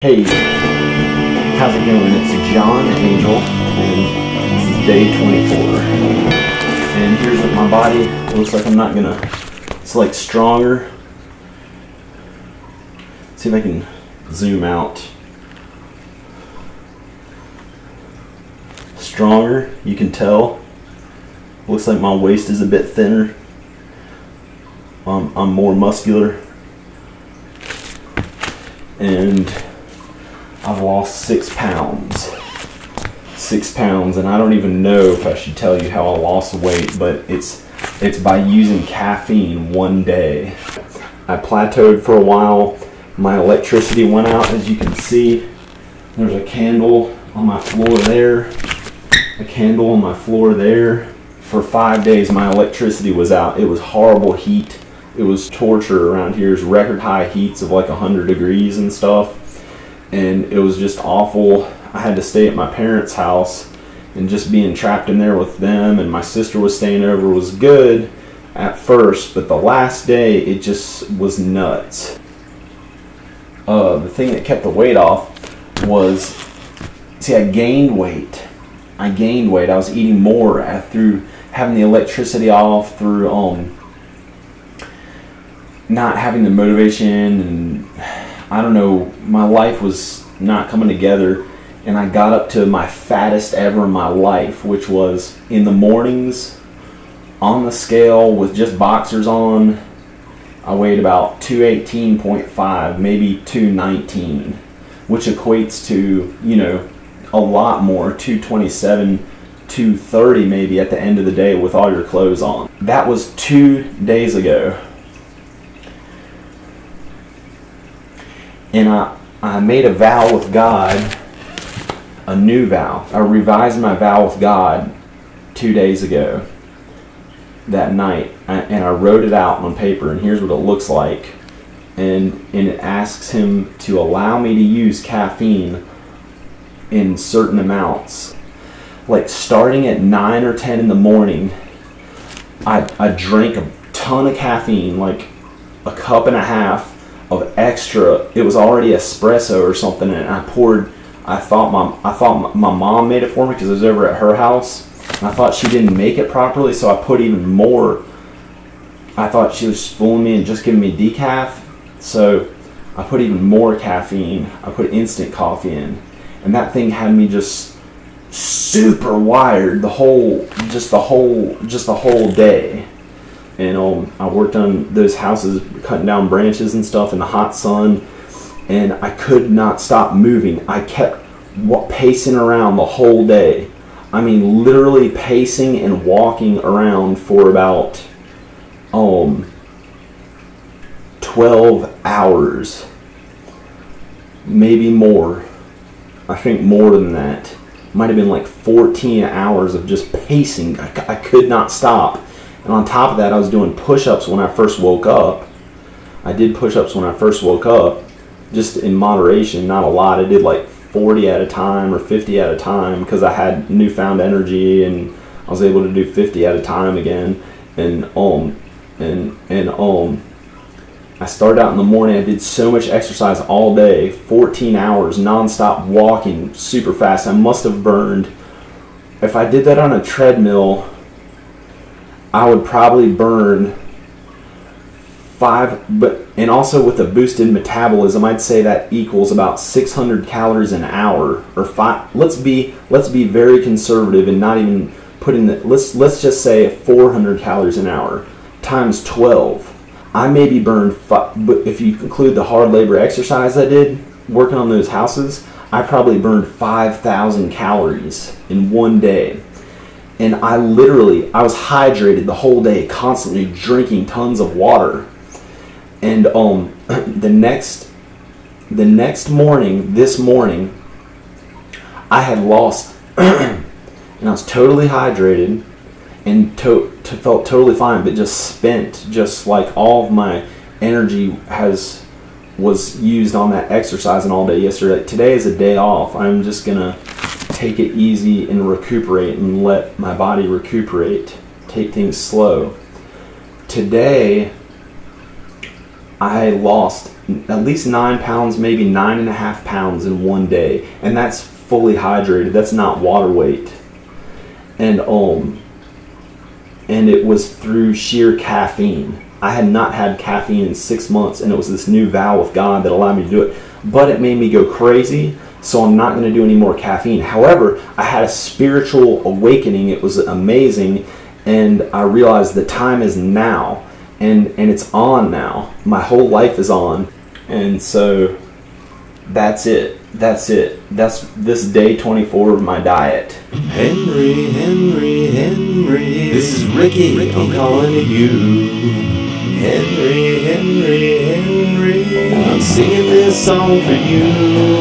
Hey, how's it going? It's John Angel, and this is day 24. And here's what my body looks like. It's like stronger. See if I can zoom out. Stronger, you can tell. Looks like my waist is a bit thinner. I'm more muscular. And I've lost 6 pounds. 6 pounds, and I don't even know if I should tell you how I lost weight, but it's by using caffeine one day. I plateaued for a while. My electricity went out, as you can see. There's a candle on my floor there. A candle on my floor there. For 5 days, my electricity was out. It was horrible heat. It was torture around here. It was record high heats of like 100 degrees and stuff. And it was just awful. I had to stay at my parents' house, and just being trapped in there with them, and my sister was staying over, was good at first, but the last day it just was nuts. The thing that kept the weight off was, see, I gained weight. I was eating more through having the electricity off, through not having the motivation, and I don't know, my life was not coming together, and I got up to my fattest ever in my life, which was in the mornings on the scale with just boxers on. I weighed about 218.5, maybe 219, which equates to, you know, a lot more, 227, 230 maybe at the end of the day with all your clothes on. That was 2 days ago. And I made a vow with God, a new vow. I revised my vow with God 2 days ago, that night. And I wrote it out on paper, and here's what it looks like. And it asks Him to allow me to use caffeine in certain amounts. Like starting at 9 or 10 in the morning, I drank a ton of caffeine, like a cup and a half of extra. It was already espresso or something, and I thought my mom made it for me because I was over at her house, and I thought she didn't make it properly, so I put even more. I thought she was fooling me and just giving me decaf, so I put even more caffeine. I put instant coffee in, and that thing had me just super wired the whole day. And I worked on those houses, cutting down branches and stuff in the hot sun, and I could not stop moving. I kept pacing around the whole day. I mean, literally pacing and walking around for about 12 hours, maybe more. I think more than that. Might have been like 14 hours of just pacing. I could not stop. And on top of that, I was doing push-ups when I first woke up. I did push-ups when I first woke up, just in moderation, not a lot. I did like 40 at a time or 50 at a time because I had newfound energy, and I was able to do 50 at a time again. And I started out in the morning. I did so much exercise all day, 14 hours, non-stop walking super fast. I must have burned, if I did that on a treadmill, I would probably burn 5, and also with a boosted metabolism, I'd say that equals about 600 calories an hour, or 5. Let's be very conservative and not even put in the, let's just say 400 calories an hour times 12. I maybe burned 5, but if you include the hard labor exercise I did working on those houses, I probably burned 5,000 calories in one day. And I was hydrated the whole day, constantly drinking tons of water. And the next morning, this morning, I had lost, and I was totally hydrated and felt totally fine, but just spent, just like all of my energy was used on that exercising all day yesterday. Today is a day off. I'm just gonna take it easy and recuperate and let my body recuperate, take things slow. Today I lost at least 9 pounds, maybe 9.5 pounds in one day, and that's fully hydrated. That's not water weight. And it was through sheer caffeine. I had not had caffeine in 6 months, and it was this new vow with God that allowed me to do it. But it made me go crazy, so I'm not going to do any more caffeine. However, I had a spiritual awakening. It was amazing, and I realized the time is now, and it's on now. My whole life is on, and so that's it. That's this day 24 of my diet. Henry, this is Ricky, I'm calling to you. Henry, I'm singing this song for you.